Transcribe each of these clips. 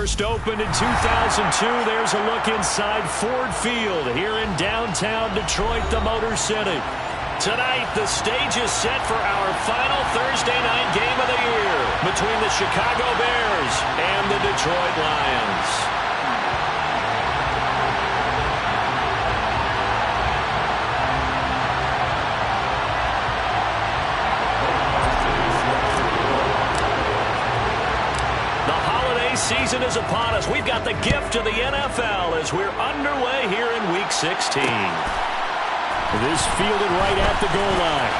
First opened in 2002. There's a look inside Ford Field here in downtown Detroit, the Motor City. Tonight, the stage is set for our final Thursday night game of the year between the Chicago Bears and the Detroit Lions. Season is upon us. We've got the gift of the NFL as we're underway here in Week 16. This fielded right at the goal line.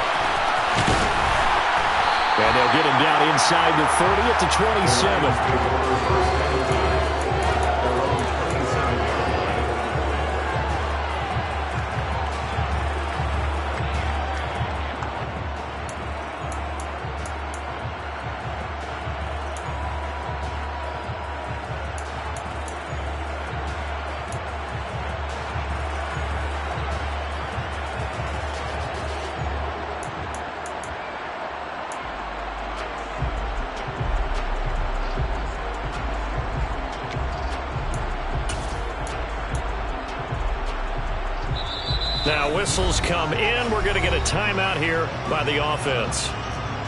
And they'll get him down inside the 30 at the 27. Now whistles come in. We're going to get a timeout here by the offense.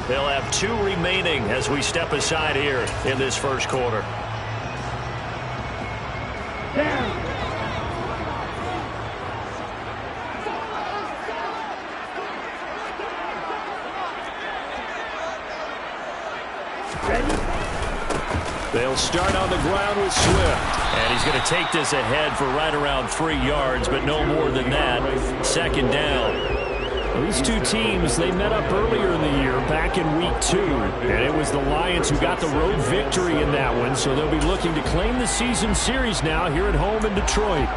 They'll have 2 remaining as we step aside here in this first quarter. They'll start on the ground with Swift. And he's going to take this ahead for right around 3 yards, but no more than that. Second down. These two teams, they met up earlier in the year, back in Week 2. And it was the Lions who got the road victory in that one, so they'll be looking to claim the season series now here at home in Detroit.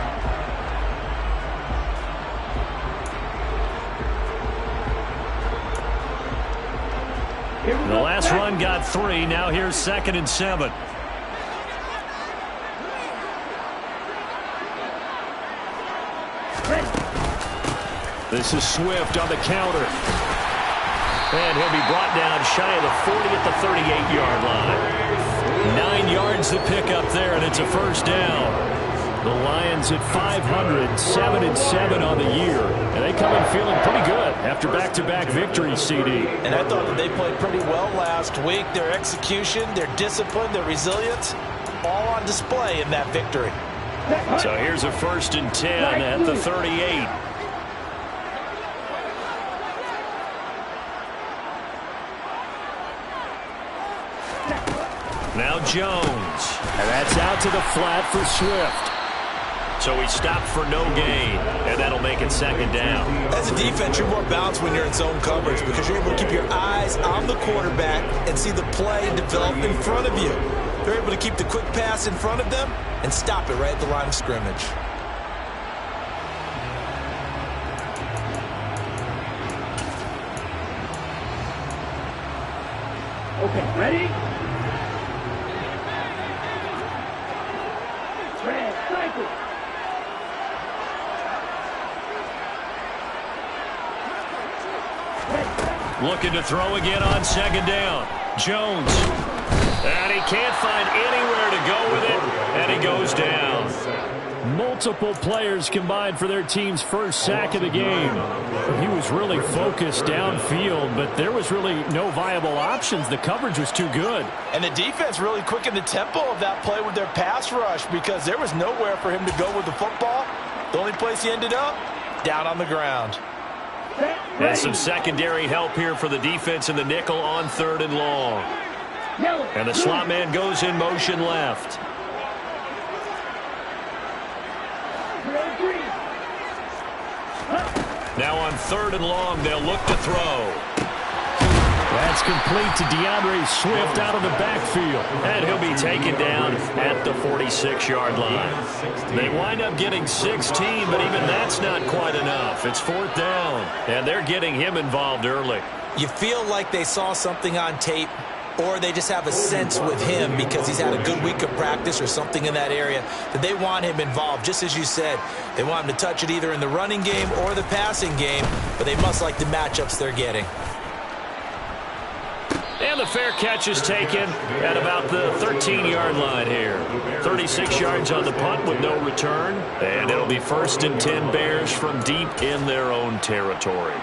The last run got 3. Now here's 2nd and 7. This is Swift on the counter. And he'll be brought down shy of the 40 at the 38-yard line. 9 yards to pick up there, and it's a first down. The Lions at 500, 7-7 on the year. And they come in feeling pretty good after back-to-back victories, CD. And I thought that they played pretty well last week. Their execution, their discipline, their resilience, all on display in that victory. So here's a 1st and 10 at the 38. Now Jones. And that's out to the flat for Swift. So he stopped for no gain, and that'll make it 2nd down. As a defense, you're more balanced when you're in zone coverage because you're able to keep your eyes on the quarterback and see the play develop in front of you. They're able to keep the quick pass in front of them and stop it right at the line of scrimmage. Okay, ready? Looking to throw again on 2nd down. Jones. And he can't find anywhere to go with it. And he goes down. Multiple players combined for their team's first sack of the game. He was really focused downfield, but there was really no viable options. The coverage was too good. And the defense really quickened the tempo of that play with their pass rush because there was nowhere for him to go with the football. The only place he ended up, down on the ground. And some secondary help here for the defense in the nickel on 3rd and long. And the slot man goes in motion left. Now on 3rd and long, they'll look to throw. That's complete to DeAndre Swift out of the backfield. And he'll be taken down at the 46-yard line. They wind up getting 16, but even that's not quite enough. It's 4th down, and they're getting him involved early. You feel like they saw something on tape, or they just have a sense with him because he's had a good week of practice or something in that area that they want him involved. Just as you said, they want him to touch it either in the running game or the passing game, but they must like the matchups they're getting. And And the fair catch is taken at about the 13-yard line here. 36 yards on the punt with no return. And it'll be 1st and 10 Bears from deep in their own territory.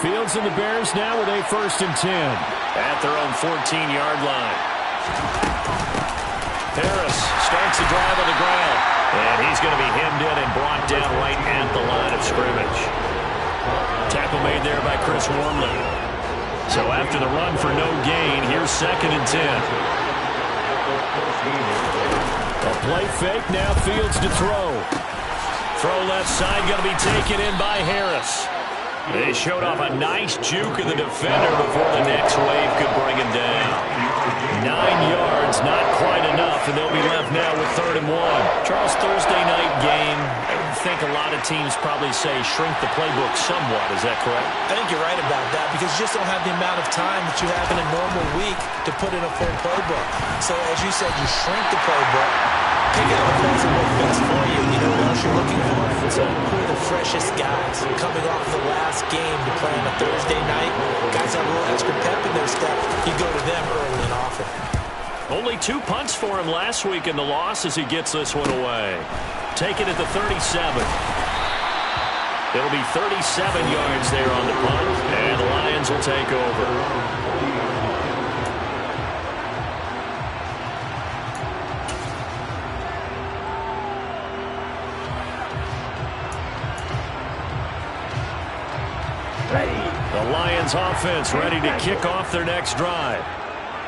Fields and the Bears now with a 1st and 10 at their own 14-yard line. Harris starts the drive on the ground, and he's going to be hemmed in and brought down right at the line of scrimmage. Tackle made there by Chris Wormley. So after the run for no gain, here's 2nd and 10. A play fake, now Fields to throw. Throw left side, going to be taken in by Harris. They showed off a nice juke of the defender before the next wave could bring him down. 9 yards, not quite enough, and they'll be left now with 3rd and 1. Charles, Thursday night game, I think a lot of teams probably say shrink the playbook somewhat. Is that correct? I think you're right about that because you just don't have the amount of time that you have in a normal week to put in a full playbook. So as you said, you shrink the playbook, pick out the plays that work best for you. You know what else you're looking for? So who are the freshest guys coming off the last game to play on a Thursday night? Guys have a little extra pep in their step. You go to them early and often. Only 2 punts for him last week in the loss as he gets this one away. Taken at the 37. It'll be 37 yards there on the punt, and the Lions will take over. The Lions offense ready to kick off their next drive.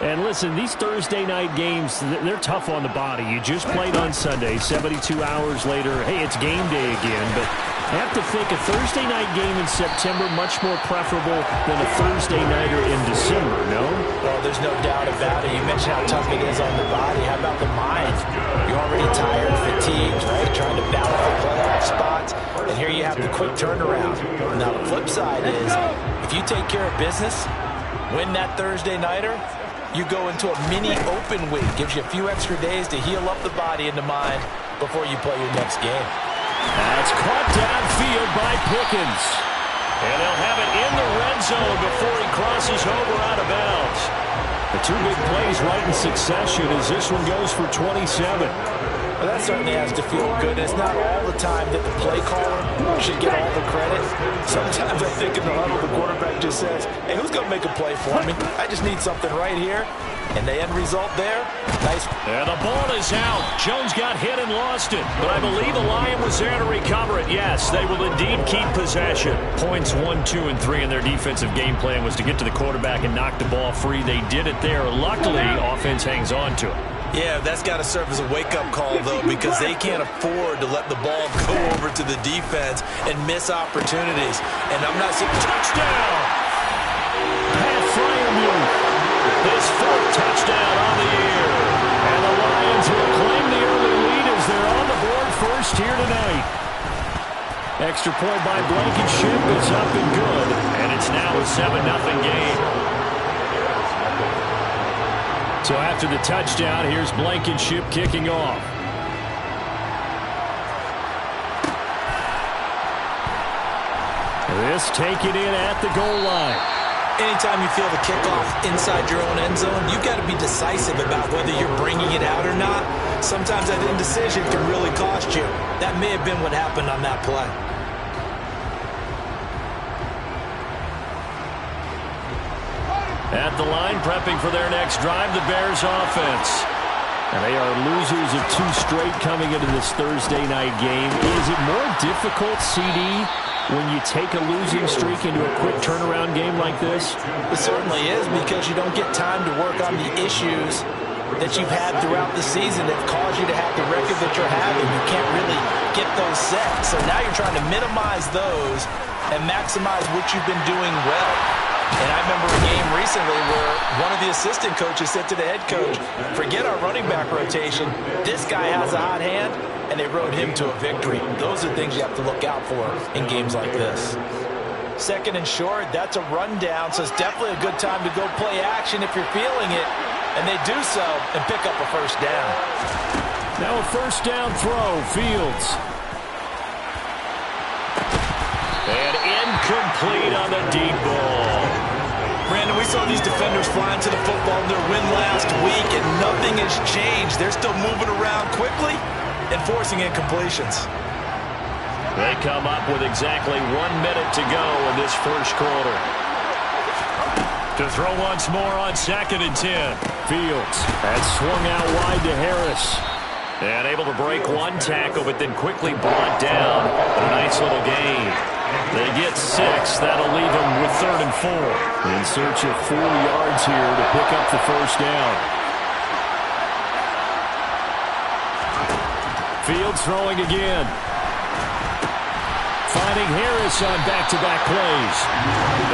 And listen, these Thursday night games, they're tough on the body. You just played on Sunday, 72 hours later. Hey, it's game day again. But I have to think a Thursday night game in September much more preferable than a Thursday nighter in December, no? Well, there's no doubt about it. You mentioned how tough it is on the body. How about the mind? You're already tired, fatigued, right? Trying to battle for playoff spots. And here you have the quick turnaround. Now, the flip side is if you take care of business, win that Thursday nighter, you go into a mini open week. Gives you a few extra days to heal up the body and the mind before you play your next game. That's caught downfield by Pickens. And they'll have it in the red zone before he crosses over out of bounds. The 2 big plays right in succession as this one goes for 27. Well, that certainly has to feel good. It's not all the time that the play caller should get all the credit. Sometimes I think in the huddle, the quarterback just says, hey, who's going to make a play for me? I just need something right here. And the end result there, nice. And the ball is out. Jones got hit and lost it. But I believe the Lion was there to recover it. Yes, they will indeed keep possession. Points 1, 2, and 3 in their defensive game plan was to get to the quarterback and knock the ball free. They did it there. Luckily, offense hangs on to it. Yeah, that's got to serve as a wake-up call, though, because they can't afford to let the ball go over to the defense and miss opportunities. And I'm not saying touchdown! Pat Freiermuth, his 4th touchdown on the year. And the Lions will claim the early lead as they're on the board first here tonight. Extra point by Blankenship is up and good. And it's now a 7-0 game. So after the touchdown, here's Blankenship kicking off. This taken in at the goal line. Anytime you feel the kickoff inside your own end zone, you've got to be decisive about whether you're bringing it out or not. Sometimes that indecision can really cost you. That may have been what happened on that play. At the line, prepping for their next drive, the Bears offense. And they are losers of 2 straight coming into this Thursday night game. Is it more difficult, CD, when you take a losing streak into a quick turnaround game like this? It certainly is, because you don't get time to work on the issues that you've had throughout the season that cause you to have the record that you're having. You can't really get those set. So now you're trying to minimize those and maximize what you've been doing well. And I remember a game recently where one of the assistant coaches said to the head coach, forget our running back rotation. This guy has a hot hand, and they rode him to a victory. Those are things you have to look out for in games like this. 2nd and short, that's a rundown, so it's definitely a good time to go play action if you're feeling it. And they do so and pick up a 1st down. Now a first down throw, Fields. And incomplete on the deep ball. Brandon, we saw these defenders flying to the football in their win last week, and nothing has changed. They're still moving around quickly and forcing incompletions. They come up with exactly 1 minute to go in this first quarter. To throw once more on 2nd and 10. Fields has swung out wide to Harris. And able to break one tackle, but then quickly brought down. A nice little gain. They get 6. That'll leave them with 3rd and 4. In search of 4 yards here to pick up the first down. Fields throwing again. Finding Harris on back-to-back plays.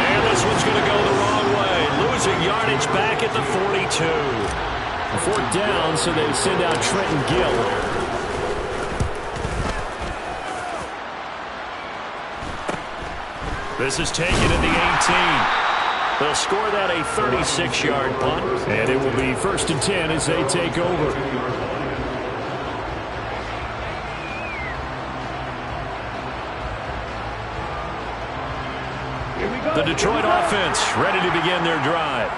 And this one's going to go the wrong way. Losing yardage back at the 42. A 4th down, so they send out Trenton Gill. This is taken at the 18. They'll score that a 36-yard punt. And it will be 1st and 10 as they take over. The Detroit offense ready to begin their drive.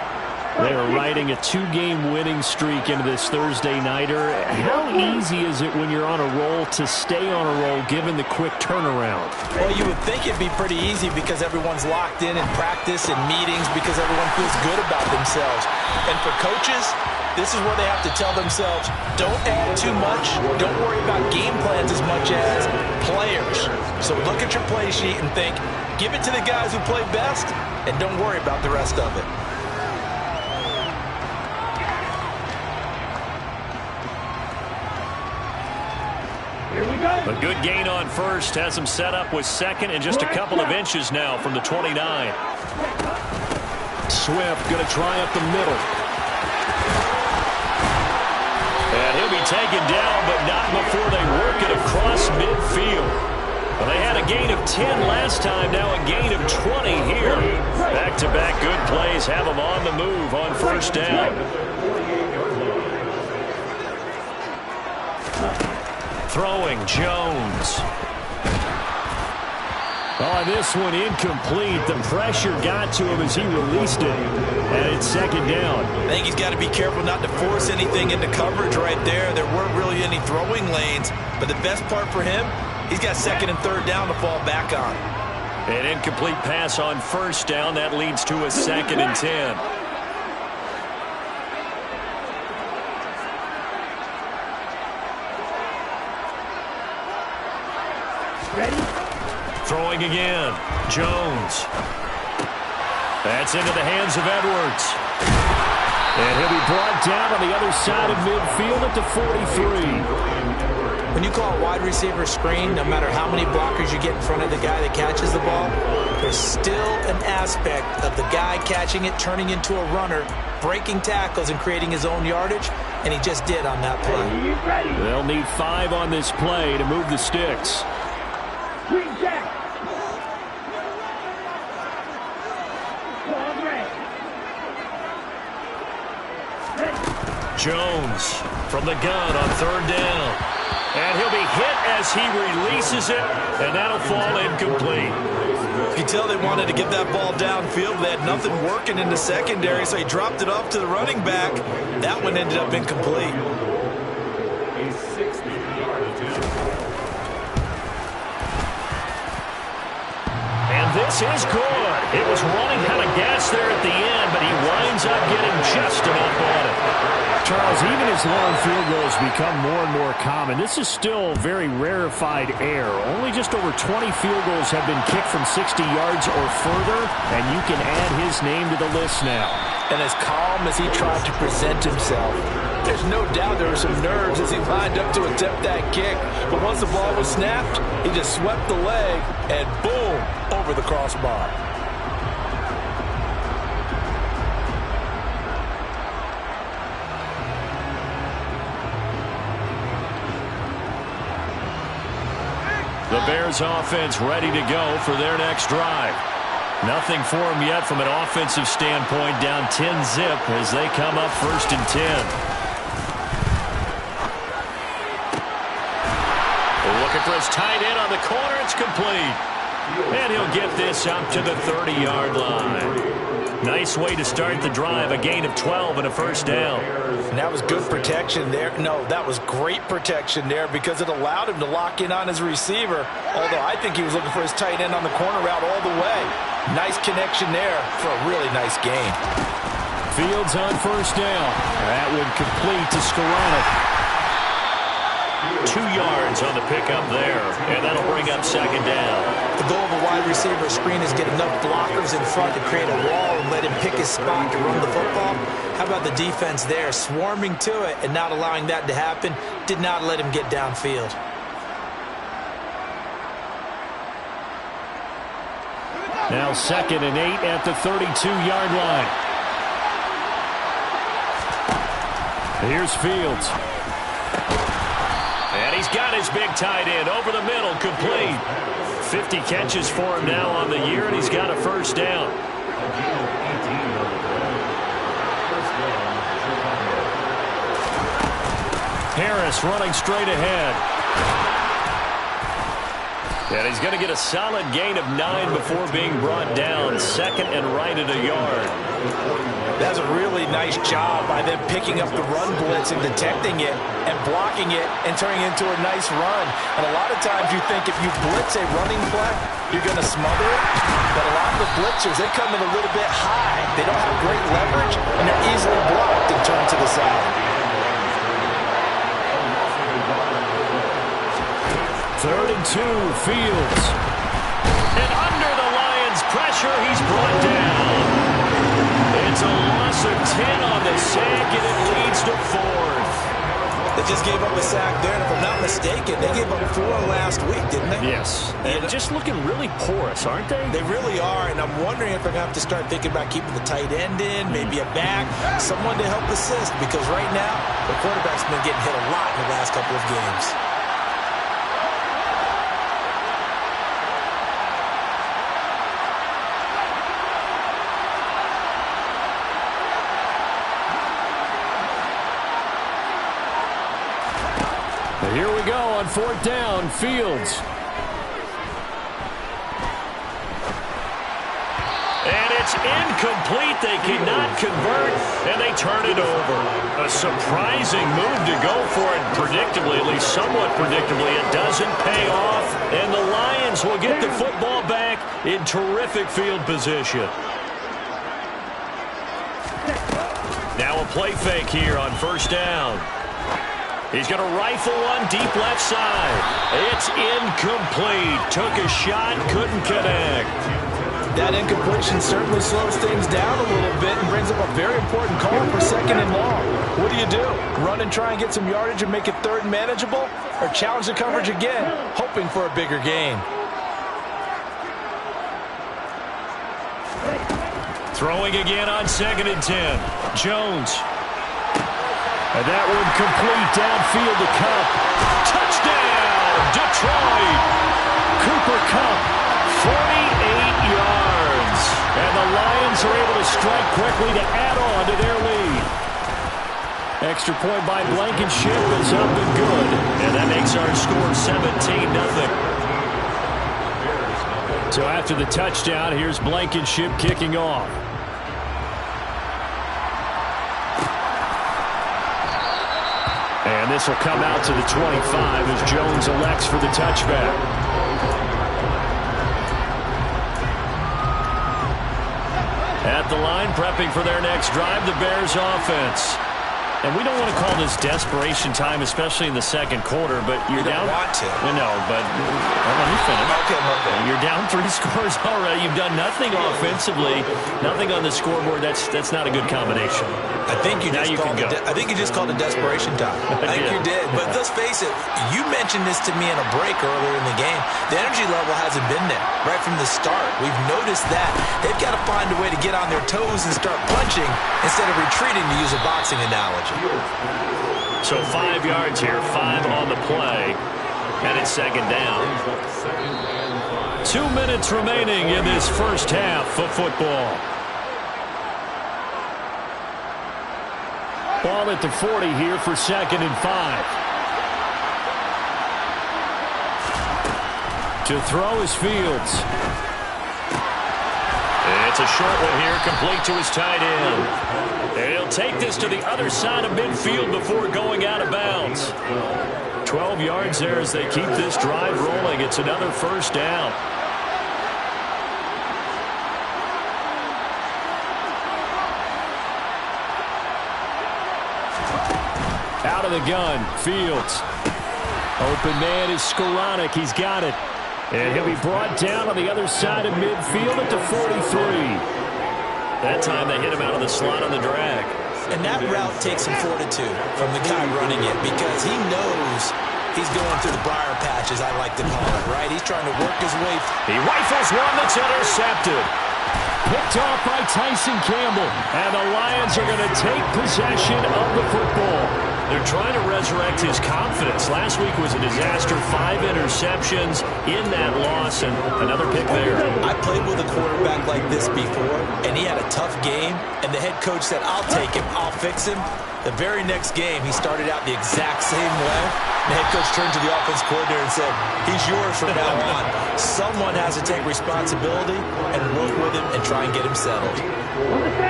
They are riding a 2-game winning streak into this Thursday nighter. How easy is it when you're on a roll to stay on a roll given the quick turnaround? Well, you would think it'd be pretty easy because everyone's locked in practice and meetings because everyone feels good about themselves. And for coaches, this is where they have to tell themselves, don't add too much. Don't worry about game plans as much as players. So look at your play sheet and think, give it to the guys who play best, and don't worry about the rest of it. A good gain on first has him set up with 2nd and just a couple of inches now from the 29. Swift going to try up the middle. And he'll be taken down, but not before they work it across midfield. Well, they had a gain of 10 last time, now a gain of 20 here. Back-to-back good plays have them on the move on first down. Throwing, Jones. Oh, this one incomplete. The pressure got to him as he released it. And it's 2nd down. I think he's got to be careful not to force anything into coverage right there. There weren't really any throwing lanes. But the best part for him, he's got 2nd and 3rd down to fall back on. An incomplete pass on first down. That leads to a 2nd and 10. Ready? Throwing again. Jones. That's into the hands of Edwards. And he'll be brought down on the other side of midfield at the 43. When you call a wide receiver screen, no matter how many blockers you get in front of the guy that catches the ball, there's still an aspect of the guy catching it, turning into a runner, breaking tackles and creating his own yardage, and he just did on that play. They'll need 5 on this play to move the sticks. Green jack. Ball red. Jones from the gun on 3rd down. And he'll be hit as he releases it, and that'll fall incomplete. You can tell they wanted to get that ball downfield. They had nothing working in the secondary, so he dropped it off to the running back. That one ended up incomplete. And this is good. It was running out of gas there at the end, but he winds up getting just enough on it. Charles, even as long field goals become more and more common, this is still very rarefied air. Only just over 20 field goals have been kicked from 60 yards or further, and you can add his name to the list now. And as calm as he tried to present himself, there's no doubt there were some nerves as he lined up to attempt that kick. But once the ball was snapped, he just swept the leg and boom, over the crossbar. The Bears offense ready to go for their next drive. Nothing for them yet from an offensive standpoint, down 10-zip as they come up 1st and 10. Throws tight end on the corner. It's complete. And he'll get this up to the 30-yard line. Nice way to start the drive. A gain of 12 and a first down. And that was good protection there. No, that was great protection there because it allowed him to lock in on his receiver. Although I think he was looking for his tight end on the corner route all the way. Nice connection there for a really nice gain. Fields on first down. That would complete to Skoranek. 2 yards on the pickup there, and that'll bring up second down. The goal of a wide receiver screen is get enough blockers in front to create a wall and let him pick his spot to run the football. How about the defense there, swarming to it and not allowing that to happen? Did not let him get downfield. Now 2nd and 8 at the 32-yard line. Here's Fields. And he's got his big tight end over the middle, complete. 50 catches for him now on the year, and he's got a first down. Harris running straight ahead. And he's going to get a solid gain of 9 before being brought down. 2nd and right at a yard. That's a really nice job by them picking up the run blitz and detecting it and blocking it and turning it into a nice run. And a lot of times you think if you blitz a running play, you're going to smother it. But a lot of the blitzers, they come in a little bit high. They don't have great leverage, and they're easily blocked and turned to the side. 3rd and 2, Fields. And under the Lions' pressure, he's brought down. It's a loss of 10 on the sack, and it leads to 4th. They just gave up a sack there, and if I'm not mistaken, they gave up 4 last week, didn't they? Yes. And just looking really porous, aren't they? They really are, and I'm wondering if they're going to have to start thinking about keeping the tight end in, maybe a back, someone to help assist, because right now, the quarterback's been getting hit a lot in the last couple of games. Here we go on 4th down, Fields. And it's incomplete. They cannot convert, and they turn it over. A surprising move to go for it, predictably, at least somewhat predictably. It doesn't pay off, and the Lions will get the football back in terrific field position. Now a play fake here on 1st down. He's going to rifle one deep left side. It's incomplete. Took a shot, couldn't connect. That incompletion certainly slows things down a little bit and brings up a very important call for 2nd and long. What do? Run and try and get some yardage and make it 3rd and manageable? Or challenge the coverage again, hoping for a bigger gain? Throwing again on 2nd and 10. Jones. And that one complete downfield to Kupp. Touchdown, Detroit. Cooper Kupp, 48 yards. And the Lions are able to strike quickly to add on to their lead. Extra point by Blankenship is up and good. And that makes our score 17-0. So after the touchdown, here's Blankenship kicking off. And this will come out to the 25 as Jones elects for the touchback. At the line, prepping for their next drive, the Bears offense. And we don't want to call this desperation time, especially in the 2nd quarter, but you're down. You don't want to. No, but let me finish. Okay. You're down 3 scores already. You've done nothing offensively, nothing on the scoreboard. That's not a good combination. I think you just called it desperation time. I think you did. But let's face it, you mentioned this to me in a break earlier in the game. The energy level hasn't been there right from the start. We've noticed that. They've got to find a way to get on their toes and start punching instead of retreating, to use a boxing analogy. So 5 yards here, 5 on the play, and it's 2nd down. 2 minutes remaining in this first half of football. Ball at the 40 here for 2nd and 5. To throw is Fields. It's a short one here, complete to his tight end. And he'll take this to the other side of midfield before going out of bounds. 12 yards there as they keep this drive rolling. It's another first down. Out of the gun, Fields. Open man is Skoranek. He's got it. And he'll be brought down on the other side of midfield at the 43. That time they hit him out of the slot on the drag. And that route takes some fortitude from the guy running it because he knows he's going through the briar patch, as I like to call it, right? He's trying to work his way. He rifles one that's intercepted. Picked off by Tyson Campbell. And the Lions are going to take possession of the football. They're trying to resurrect his confidence. Last week was a disaster. 5 interceptions in that loss, and another pick there. I played with a quarterback like this before, and he had a tough game, and the head coach said, I'll take him, I'll fix him. The very next game, he started out the exact same way. The head coach turned to the offense coordinator and said, he's yours from now on. Someone has to take responsibility and work with him and try and get him settled.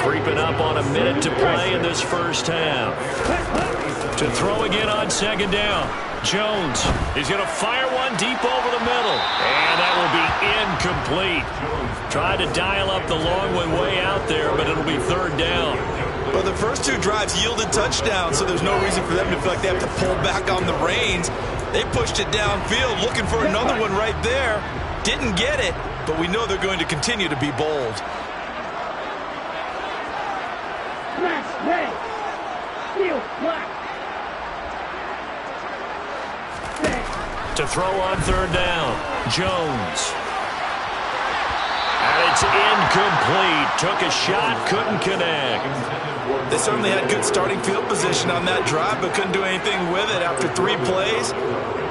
Creeping up on a minute to play in this first half. To throw again on second down. Jones is going to fire one deep over the middle. And that will be incomplete. Tried to dial up the long one way out there, but it'll be third down. But the first 2 drives yielded touchdowns, so there's no reason for them to feel like they have to pull back on the reins. They pushed it downfield, looking for another one right there. Didn't get it, but we know they're going to continue to be bold. Smash, ready. Field, black. To throw on third down, Jones. And it's incomplete. Took a shot, couldn't connect. They certainly had good starting field position on that drive, but couldn't do anything with it after 3 plays.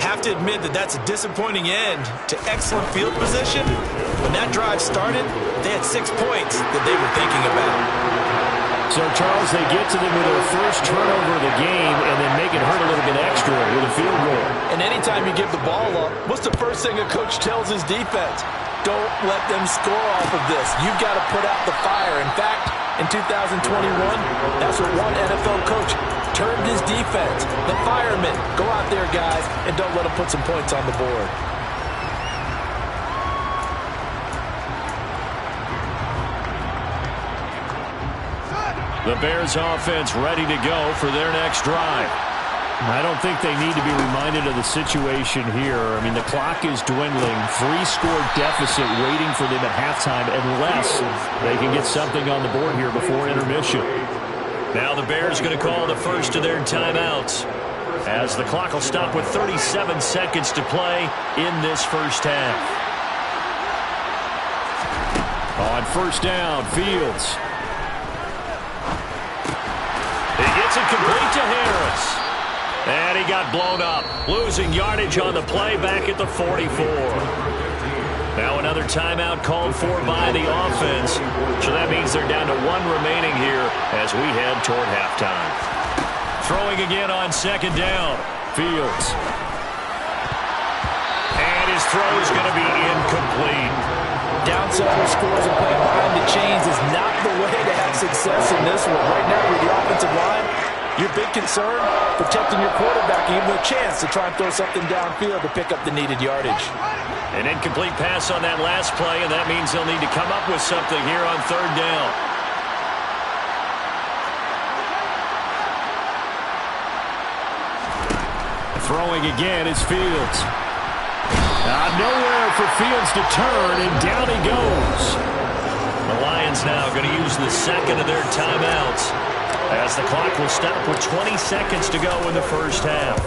Have to admit that that's a disappointing end to excellent field position. When that drive started, they had 6 points that they were thinking about. So, Charles, they get to them with their first turnover of the game and then make it hurt a little bit extra with a field goal. And anytime you give the ball up, what's the first thing a coach tells his defense? Don't let them score off of this. You've got to put out the fire. In fact, in 2021, that's what one NFL coach termed his defense. The firemen. Go out there, guys, and don't let them put some points on the board. The Bears offense ready to go for their next drive. I don't think they need to be reminded of the situation here. I mean, the clock is dwindling. 3-score deficit waiting for them at halftime unless they can get something on the board here before intermission. Now the Bears going to call the first of their timeouts as the clock will stop with 37 seconds to play in this first half. On first down, Fields. He gets it complete to Harris. And he got blown up, losing yardage on the play back at the 44. Now another timeout called for by the offense. So that means they're down to 1 remaining here as we head toward halftime. Throwing again on second down, Fields. And his throw is going to be incomplete. Down several scores and playing behind the chains is not the way to have success in this one. Right now with the offensive line, your big concern, protecting your quarterback, give him a chance to try and throw something downfield to pick up the needed yardage. An incomplete pass on that last play, and that means they'll need to come up with something here on third down. Throwing again is Fields. Nowhere for Fields to turn, and down he goes. The Lions now going to use the second of their timeouts as the clock will stop with 20 seconds to go in the first half.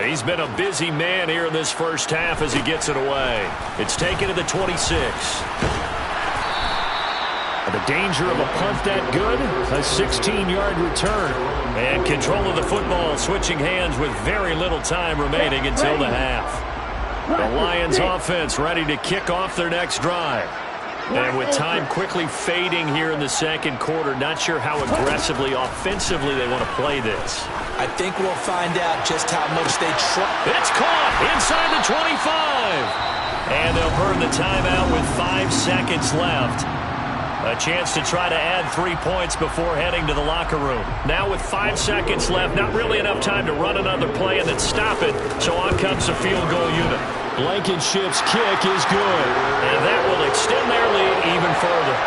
He's been a busy man here in this first half as he gets it away. It's taken to the 26. The danger of a punt that good, a 16-yard return. And control of the football switching hands with very little time remaining until the half. The Lions offense ready to kick off their next drive. And with time quickly fading here in the second quarter, not sure how aggressively, offensively they want to play this. I think we'll find out just how much they try. It's caught inside the 25. And they'll burn the timeout with 5 seconds left. A chance to try to add 3 points before heading to the locker room. Now with 5 seconds left, not really enough time to run another play and then stop it. So on comes the field goal unit. Blankenship's kick is good. And that will extend their lead even further.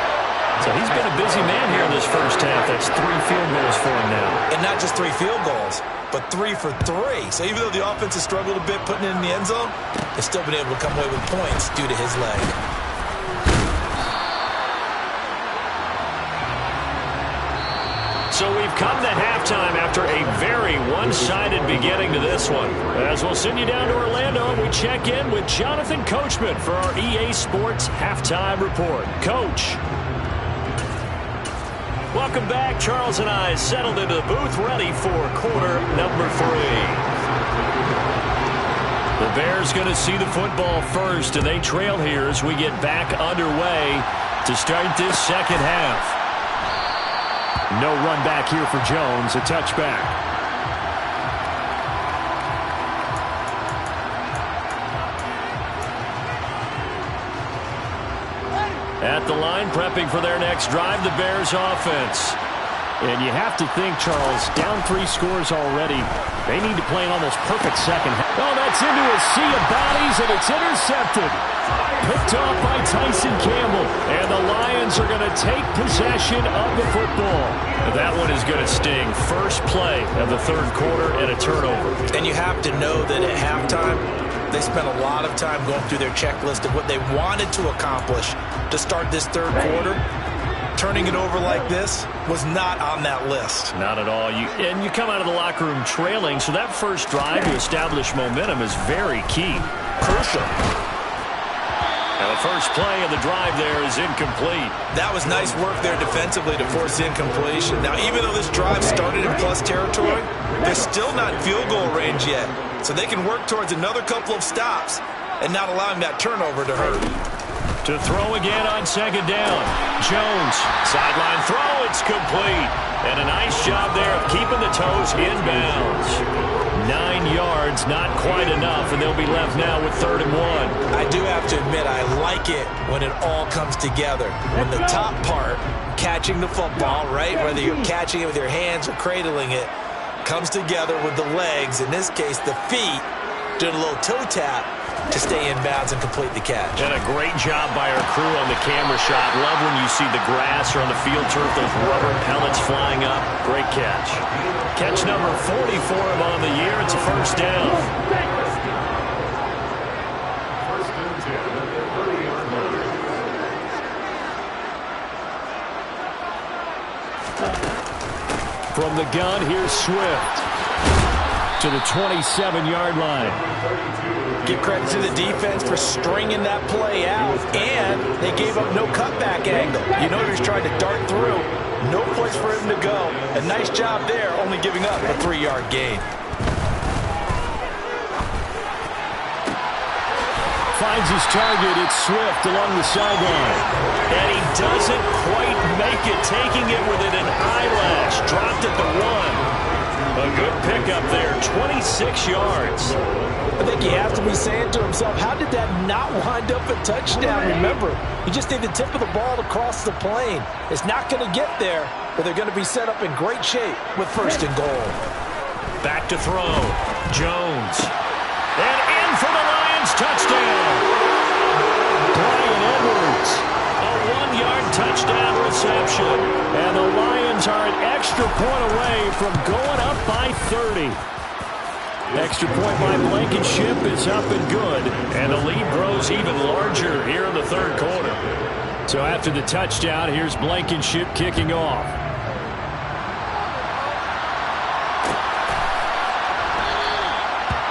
So he's been a busy man here in this first half. That's 3 field goals for him now. And not just 3 field goals, but 3 for 3. So even though the offense has struggled a bit putting it in the end zone, they've still been able to come away with points due to his leg. So we've come to halftime after a very one-sided beginning to this one. As we'll send you down to Orlando, and we check in with Jonathan Coachman for our EA Sports Halftime Report. Coach. Welcome back. Charles and I settled into the booth ready for quarter number 3. The Bears going to see the football first, and they trail here as we get back underway to start this second half. No run back here for Jones, a touchback. At the line, prepping for their next drive, the Bears offense. And you have to think, Charles, down 3 scores already. They need to play an almost perfect second half. Oh, that's into a sea of bodies, and it's intercepted. Picked off by Tyson Campbell. And the Lions are going to take possession of the football. That one is going to sting. First play of the third quarter and a turnover. And you have to know that at halftime, they spent a lot of time going through their checklist of what they wanted to accomplish to start this third quarter. Turning it over like this was not on that list. Not at all. And you come out of the locker room trailing, so that first drive to establish momentum is very key. Crucial. And the first play of the drive there is incomplete. That was nice work there defensively to force incompletion. Now, even though this drive started in plus territory, they're still not in field goal range yet. So they can work towards another couple of stops and not allowing that turnover to hurt. To throw again on second down. Jones, sideline throw, it's complete. And a nice job there of keeping the toes in bounds. 9 yards, not quite enough, and they'll be left now with 3rd and 1. I do have to admit, I like it when it all comes together. When the top part, catching the football, right, whether you're catching it with your hands or cradling it, comes together with the legs, in this case the feet, doing a little toe tap to stay in bounds and complete the catch. And a great job by our crew on the camera shot. Love when you see the grass or on the field turf, those rubber pellets flying up. Great catch. Catch number 40 for him on the year. It's a first down. From the gun, here's Swift to the 27-yard line. Give credit to the defense for stringing that play out, and they gave up no cutback angle. You know he was trying to dart through. No place for him to go. A nice job there, only giving up a 3-yard gain. Finds his target. It's Swift along the sideline. And he doesn't quite make it, taking it within an eyelash. Dropped at the 1. A good pickup there, 26 yards. I think he has to be saying to himself, how did that not wind up a touchdown? Remember, you just need the tip of the ball to cross the plane. It's not going to get there, but they're going to be set up in great shape with 1st and goal. Back to throw. Jones. And in for the Lions touchdown. Bryan Edwards. A 1-yard touchdown reception. And the Lions are an extra point away from going up by 30. Extra point by Blankenship is up and good. And the lead grows even larger here in the third quarter. So after the touchdown, here's Blankenship kicking off.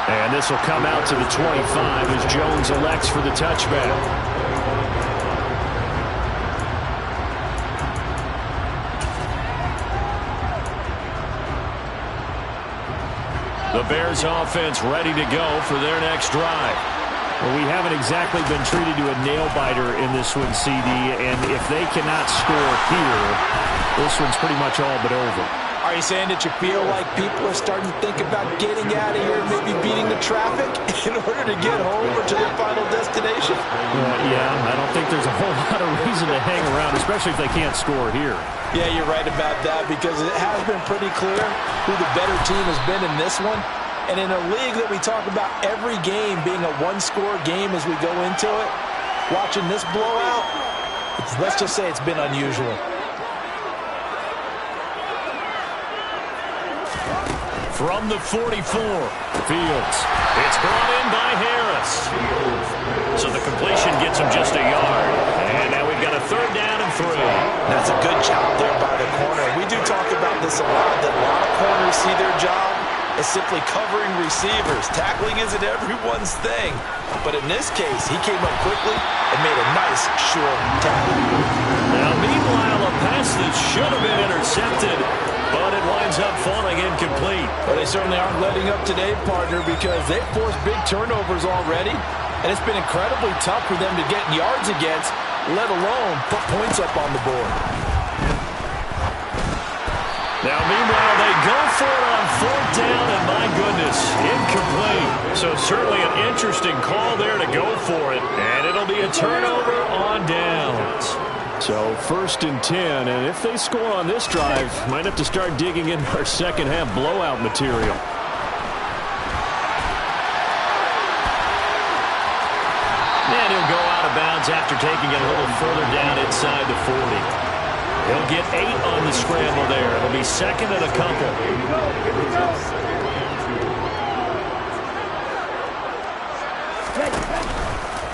And this will come out to the 25 as Jones elects for the touchback. The Bears offense ready to go for their next drive. Well, we haven't exactly been treated to a nail-biter in this one, CD, and if they cannot score here, this one's pretty much all but over. Are you saying that you feel like people are starting to think about getting out of here and maybe beating the traffic in order to get home or to their final destination? Yeah, I don't think there's a whole lot of reason to hang around, especially if they can't score here. Yeah, you're right about that because it has been pretty clear who the better team has been in this one. And in a league that we talk about every game being a one-score game as we go into it, watching this blowout, let's just say it's been unusual. From the 44, Fields. It's brought in by Harris. So the completion gets him just a yard. And now we've got a 3rd down and 3. That's a good job there by the corner. We do talk about this a lot, that a lot of corners see their job as simply covering receivers. Tackling isn't everyone's thing. But in this case, he came up quickly and made a nice, short tackle. Now, meanwhile, a pass that should have been intercepted, but it winds up falling incomplete. Well, they certainly aren't letting up today, partner, because they've forced big turnovers already, and it's been incredibly tough for them to get yards against, let alone put points up on the board. Now, meanwhile, they go for it on 4th down, and my goodness, incomplete. So certainly an interesting call there to go for it, and it'll be a turnover on downs. So 1st and 10, and if they score on this drive, might have to start digging into our second half blowout material. And he'll go out of bounds after taking it a little further down inside the 40. He'll get 8 on the scramble there. It'll be 2nd and a couple.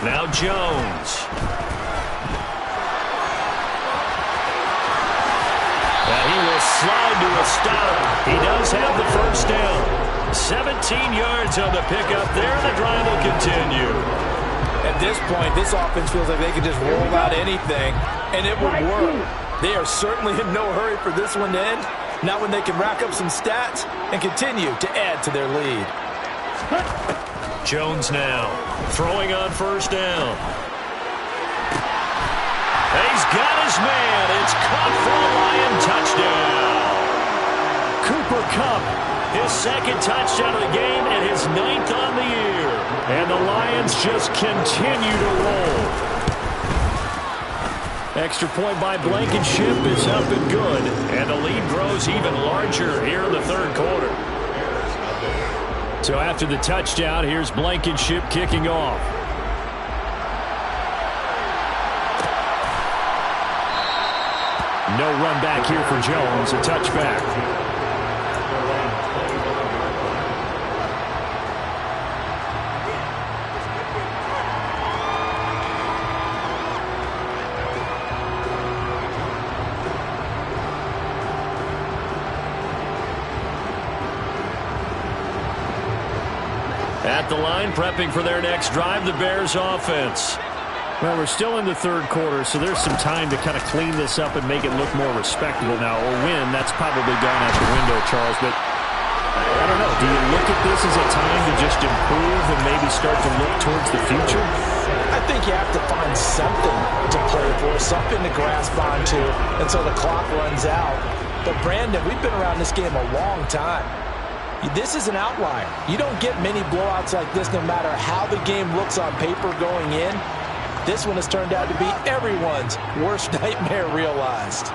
Now Jones. He will slide to a stop. He does have the 1st down. 17 yards on the pickup there, and the drive will continue. At this point, this offense feels like they could just roll out anything, and it would work. They are certainly in no hurry for this one to end, not when they can rack up some stats and continue to add to their lead. Jones now, throwing on 1st down. He's got his man. It's caught for a Lion touchdown. Cooper Kupp, his 2nd touchdown of the game and his 9th on the year. And the Lions just continue to roll. Extra point by Blankenship is up and good. And the lead grows even larger here in the 3rd quarter. So after the touchdown, here's Blankenship kicking off. No run back here for Jones, a touchback. At the line, prepping for their next drive, the Bears offense. Well, we're still in the 3rd quarter, so there's some time to kind of clean this up and make it look more respectable now. Or win, that's probably gone out the window, Charles. But I don't know. Do you look at this as a time to just improve and maybe start to look towards the future? I think you have to find something to play for, something to grasp onto until the clock runs out. But, Brandon, we've been around this game a long time. This is an outlier. You don't get many blowouts like this no matter how the game looks on paper going in. This one has turned out to be everyone's worst nightmare realized.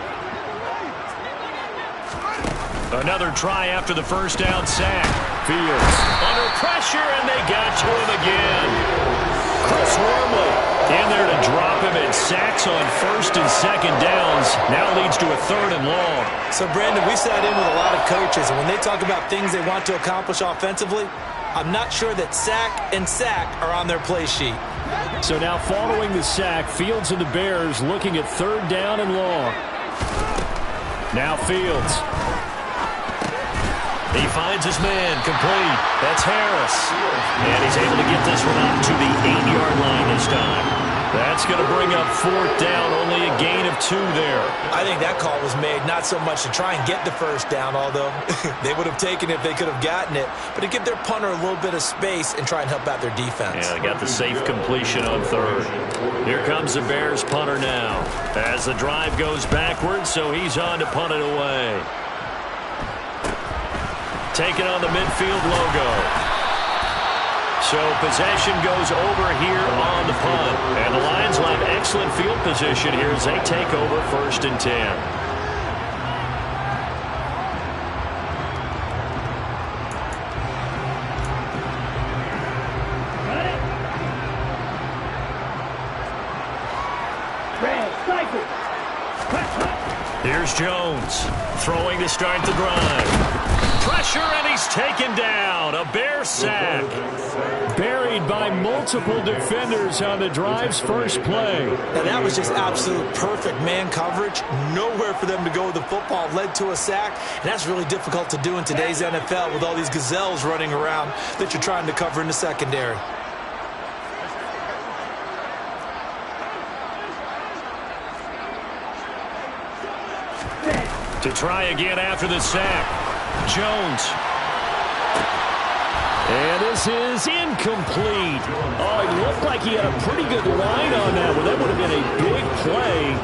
Another try after the 1st down sack. Fields under pressure, and they got to him again. Chris Wormley in there to drop him, and sacks on 1st and 2nd downs now leads to a 3rd and long. So, Brandon, we sat in with a lot of coaches, and when they talk about things they want to accomplish offensively, I'm not sure that sack and sack are on their play sheet. So now following the sack, Fields and the Bears looking at 3rd down and long. Now Fields. He finds his man, complete. That's Harris. And he's able to get this one out to the 8-yard line this time. That's going to bring up 4th down, only a gain of 2 there. I think that call was made not so much to try and get the 1st down, although they would have taken it if they could have gotten it, but to give their punter a little bit of space and try and help out their defense. Yeah, they got the safe completion on 3rd. Here comes the Bears punter now as the drive goes backwards, so he's on to punt it away. taking on the midfield logo. So possession goes over here on the punt. And the Lions will have excellent field position here as they take over 1st and 10. Here's Jones throwing to start the drive. Pressure, and he's taken down. A Bear sack. Buried by multiple defenders on the drive's first play. And that was just absolute perfect man coverage. Nowhere for them to go with the football. Led to a sack. And that's really difficult to do in today's NFL with all these gazelles running around that you're trying to cover in the secondary. To try again after the sack. Jones. And this is incomplete. Oh, it looked like he had a pretty good line on that one. That would have been a big play,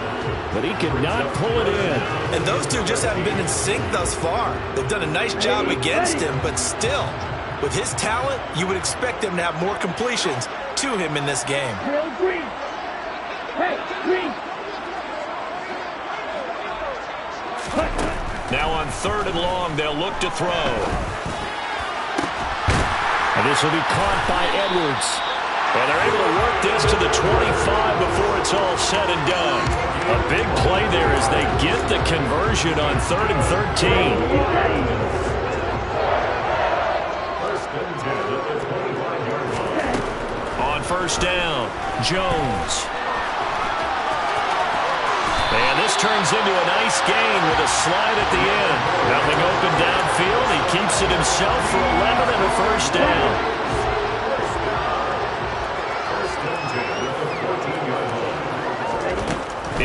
but he could not pull it in. And those two just haven't been in sync thus far. They've done a nice job against him, but still, with his talent, you would expect them to have more completions to him in this game. Green. Hey, Green. Now on 3rd and long, they'll look to throw. And this will be caught by Edwards. And they're able to work this to the 25 before it's all said and done. A big play there as they get the conversion on 3rd and 13. On 1st down, Jones. And this turns into a nice gain with a slide at the end. Nothing open downfield. He keeps it himself for 11 and a 1st down.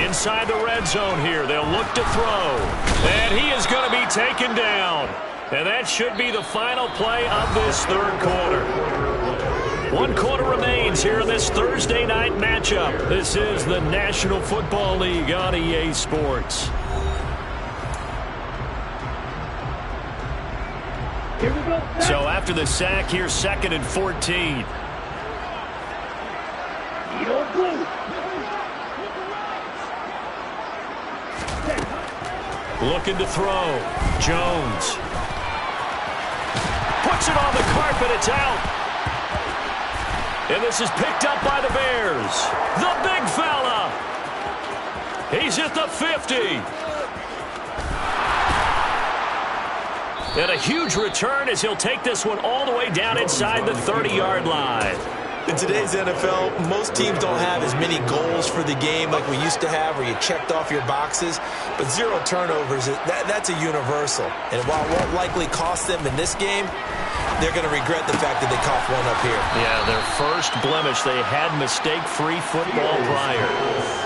Inside the red zone here. They'll look to throw. And he is going to be taken down. And that should be the final play of this 3rd quarter. 1 quarter remains here in this Thursday night matchup. This is the National Football League on EA Sports. Here we go. So after the sack, here's 2nd and 14. Edo blue. Looking to throw. Jones. Puts it on the carpet. It's out. And this is picked up by the Bears. The big fella. He's at the 50. And a huge return as he'll take this one all the way down inside the 30-yard line. In today's NFL, most teams don't have as many goals for the game like we used to have where you checked off your boxes. But 0 turnovers, that's a universal. And while it won't likely cost them in this game, they're going to regret the fact that they coughed one up here. Yeah, their first blemish. They had mistake-free football prior.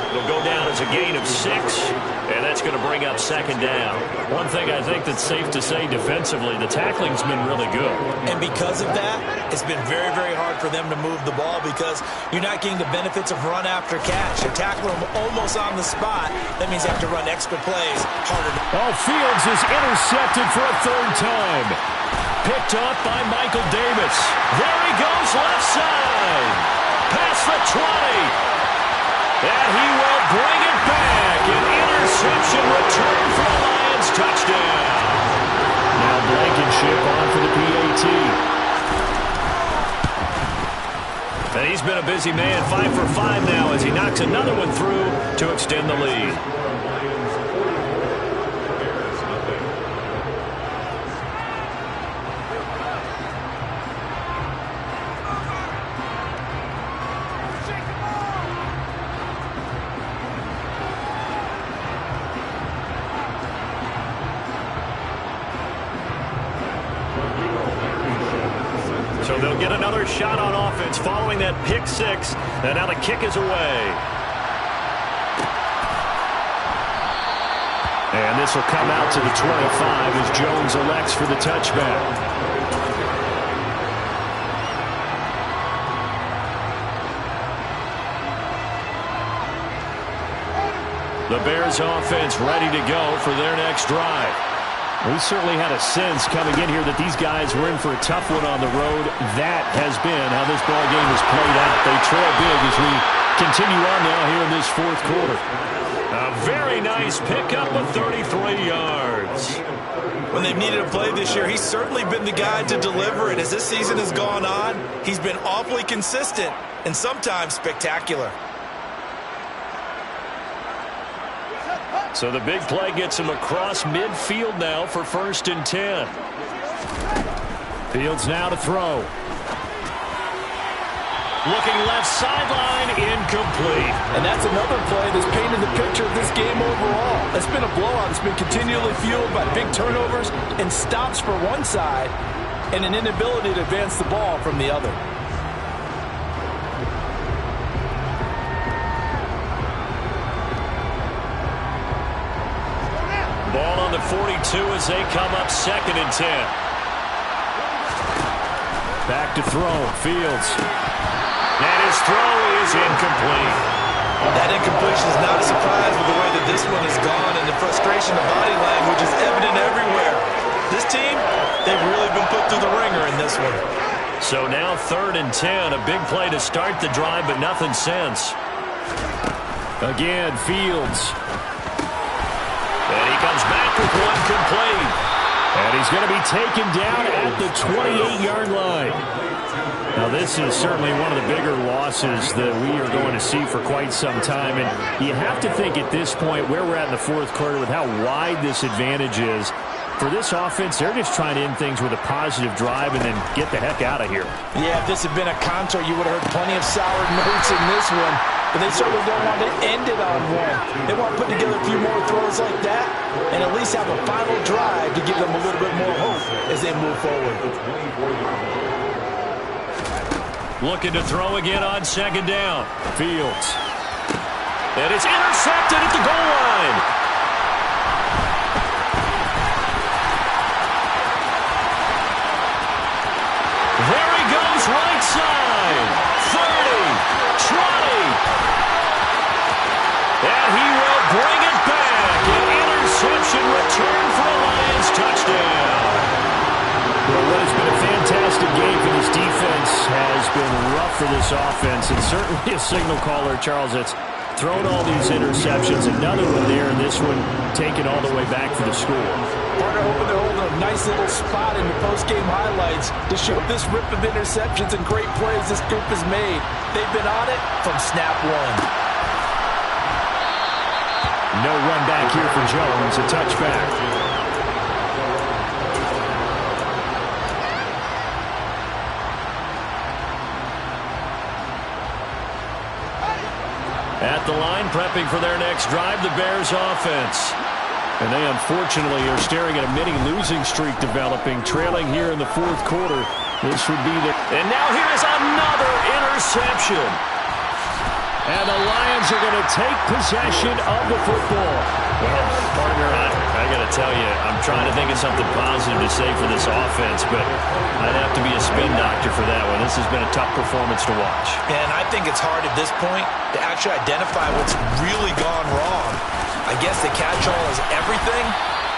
It'll go down as a gain of 6, and that's going to bring up 2nd down. One thing I think that's safe to say defensively, the tackling's been really good. And because of that, it's been very, very hard for them to move the ball because you're not getting the benefits of run after catch. You tackle them almost on the spot. That means you have to run extra plays harder. Fields is intercepted for a 3rd time. Picked up by Michael Davis. There he goes left side. Past the 20. And he will bring it back. An interception return for the Lions. Touchdown. Now Blankenship on for the PAT. And he's been a busy man. 5 for 5 now as he knocks another one through to extend the lead. So they'll get another shot on offense following that pick 6. And now the kick is away. And this will come out to the 25 as Jones elects for the touchback. The Bears offense ready to go for their next drive. We certainly had a sense coming in here that these guys were in for a tough one on the road. That has been how this ball game has played out. They trail big as we continue on now here in this fourth quarter. A very nice pickup of 33 yards. When they've needed a play this year, he's certainly been the guy to deliver it. As this season has gone on, he's been awfully consistent and sometimes spectacular. So the big play gets him across midfield now for 1st and 10. Fields now to throw. Looking left sideline, incomplete. And that's another play that's painted the picture of this game overall. It's been a blowout. It's been continually fueled by big turnovers and stops for one side and an inability to advance the ball from the other. Ball on the 42 as they come up 2nd and 10. Back to throw. Fields. And his throw is incomplete. That incompletion is not a surprise with the way that this one has gone, and the frustration of body language is evident everywhere. This team, they've really been put through the ringer in this one. So now 3rd and 10, a big play to start the drive, but nothing since. Again, Fields. And he comes back with one complete. And he's going to be taken down at the 28-yard line. Now, this is certainly one of the bigger losses that we are going to see for quite some time. And you have to think at this point where we're at in the fourth quarter with how wide this advantage is. For this offense, they're just trying to end things with a positive drive and then get the heck out of here. Yeah, if this had been a concert, you would have heard plenty of sour notes in this one. But they certainly don't want to end it on one. They want to put together a few more throws like that and at least have a final drive to give them a little bit more hope as they move forward. Looking to throw again on 2nd down. Fields. And it's intercepted at the goal line. There he goes, right side. 30, 20. And he will bring it back. An interception return for a Lions touchdown. Well, what has been a fantastic game for this defense has been rough for this offense, and certainly a signal caller, Charles, that's thrown all these interceptions. Another one there, and this one taken all the way back for the score. Partner hoping they're holding a nice little spot in the post-game highlights to show this rip of interceptions and great plays this group has made. They've been on it from snap one. No run back here for Jones, a touchback. At the line, prepping for their next drive, the Bears offense. And they unfortunately are staring at a mini losing streak developing, trailing here in the fourth quarter. This would be the... And now here is another interception. And the Lions are going to take possession of the football. Well, partner, I got to tell you, I'm trying to think of something positive to say for this offense, but I'd have to be a spin doctor for that one. This has been a tough performance to watch. And I think it's hard at this point to actually identify what's really gone wrong. I guess the catch-all is everything.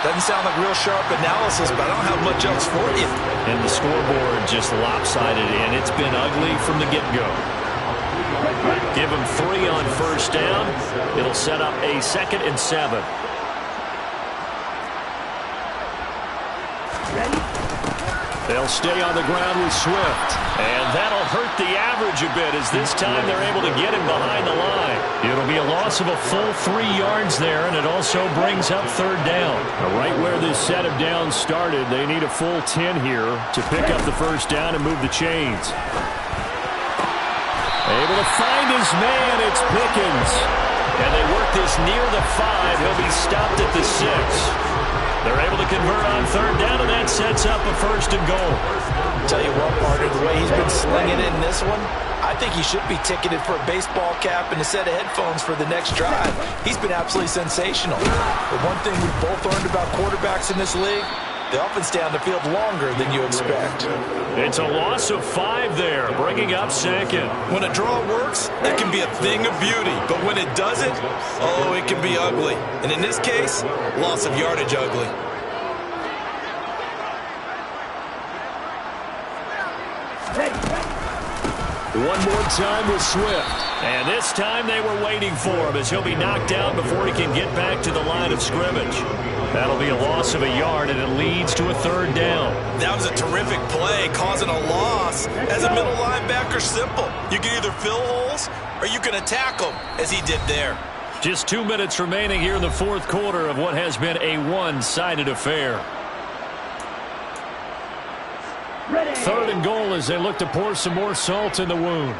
Doesn't sound like real sharp analysis, but I don't have much else for you. And the scoreboard just lopsided, and it's been ugly from the get-go. Give them 3 on 1st down. It'll set up a 2nd and 7. They'll stay on the ground with Swift. And that'll hurt the average a bit as this time they're able to get him behind the line. It'll be a loss of a full 3 yards there, and it also brings up 3rd down. Right where this set of downs started, they need a full 10 here to pick up the 1st down and move the chains. Able to find his man, it's Pickens. And they work this near the 5. He'll be stopped at the 6. They're able to convert on 3rd down, and that sets up a 1st and goal. Tell you what, partner, the way he's been slinging it in this one, I think he should be ticketed for a baseball cap and a set of headphones for the next drive. He's been absolutely sensational. But one thing we've both learned about quarterbacks in this league, they often stay on the field longer than you expect. It's a loss of 5 there, bringing up 2nd. When a draw works, it can be a thing of beauty. But when it doesn't, oh, it can be ugly. And in this case, loss of yardage ugly. One more time with Swift. And this time they were waiting for him as he'll be knocked down before he can get back to the line of scrimmage. That'll be a loss of a yard, and it leads to a third down. That was a terrific play, causing a loss. As a middle linebacker, simple. You can either fill holes or you can attack them, as he did there. Just 2 minutes remaining here in the fourth quarter of what has been a one-sided affair. Ready. Third and goal as they look to pour some more salt in the wound.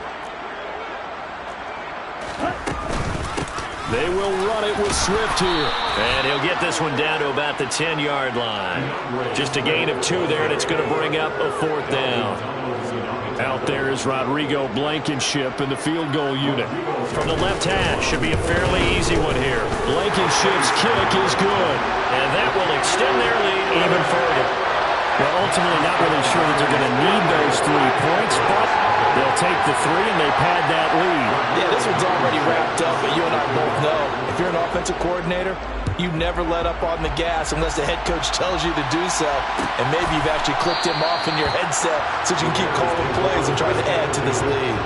They will run it with Swift here. And he'll get this one down to about the 10-yard line. Just a gain of 2 there, and it's going to bring up a fourth down. Out there is Rodrigo Blankenship in the field goal unit. From the left hash, should be a fairly easy one here. Blankenship's kick is good. And that will extend their lead even further. Well, ultimately not really sure that they're going to need those 3 points, but they'll take the 3 and they pad that lead. Yeah, this one's already wrapped up, but you and I both know if you're an offensive coordinator, you never let up on the gas unless the head coach tells you to do so. And maybe you've actually clicked him off in your headset so you can keep calling plays and trying to add to this lead.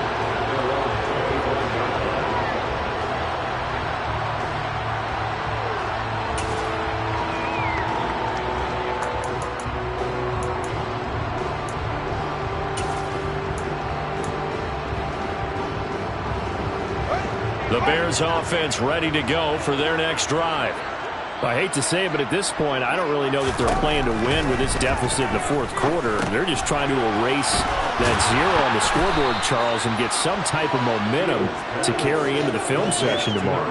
The Bears offense ready to go for their next drive. I hate to say it, but at this point, I don't really know that they're playing to win with this deficit in the fourth quarter. They're just trying to erase that 0 on the scoreboard, Charles, and get some type of momentum to carry into the film session tomorrow.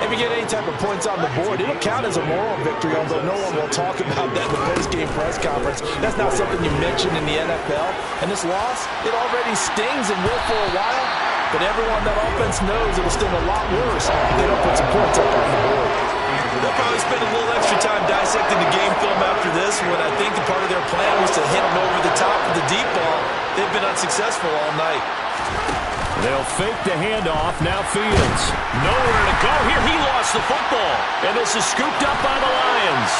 If you get any type of points on the board, it'll count as a moral victory, although no one will talk about that in the post-game press conference. That's not something you mention in the NFL. And this loss, it already stings and will for a while. But everyone that offense knows it'll sting a lot worse if they don't put some points up on the board. They'll probably spend a little extra time dissecting the game film after this one. I think the part of their plan was to hit them over the top of the deep ball. They've been unsuccessful all night. They'll fake the handoff. Now Fields. Nowhere to go here. He lost the football. And this is scooped up by the Lions.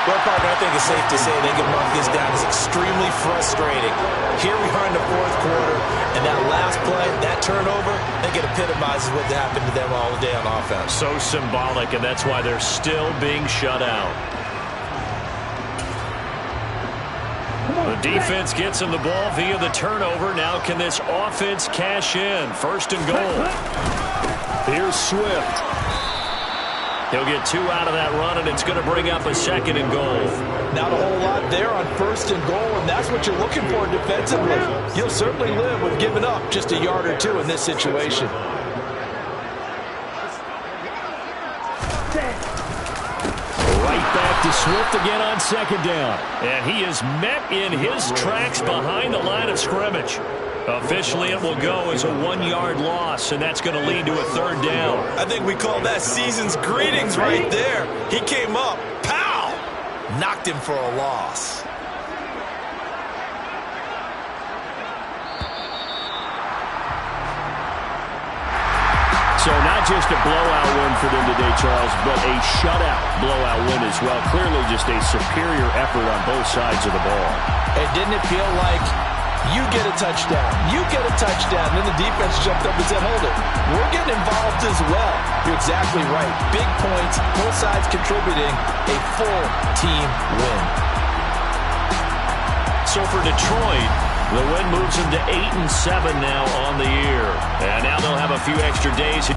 Well, partner, I think it's safe to say they can mark this down as extremely frustrating. Here we are in the fourth quarter, and that last play, that turnover, I think it epitomizes what happened to them all day on offense. So symbolic, and that's why they're still being shut out. The defense gets him the ball via the turnover. Now can this offense cash in? First and goal. Here's Swift. He'll get 2 out of that run, and it's going to bring up a second and goal. Not a whole lot there on first and goal, and that's what you're looking for defensively. You'll certainly live with giving up just a yard or 2 in this situation. Right back to Swift again on second down. And he is met in his tracks behind the line of scrimmage. Officially, it will go as a 1-yard loss, and that's going to lead to a third down. I think we call that season's greetings right there. He came up, pow! Knocked him for a loss. So not just a blowout win for them today, Charles, but a shutout blowout win as well. Clearly just a superior effort on both sides of the ball. And didn't it feel like you get a touchdown, you get a touchdown, and then the defense jumped up and said, hold it, we're getting involved as well. You're exactly right. Big points, both sides contributing, a full team win. So for Detroit, the win moves them to 8-7 now on the year. And now they'll have a few extra days.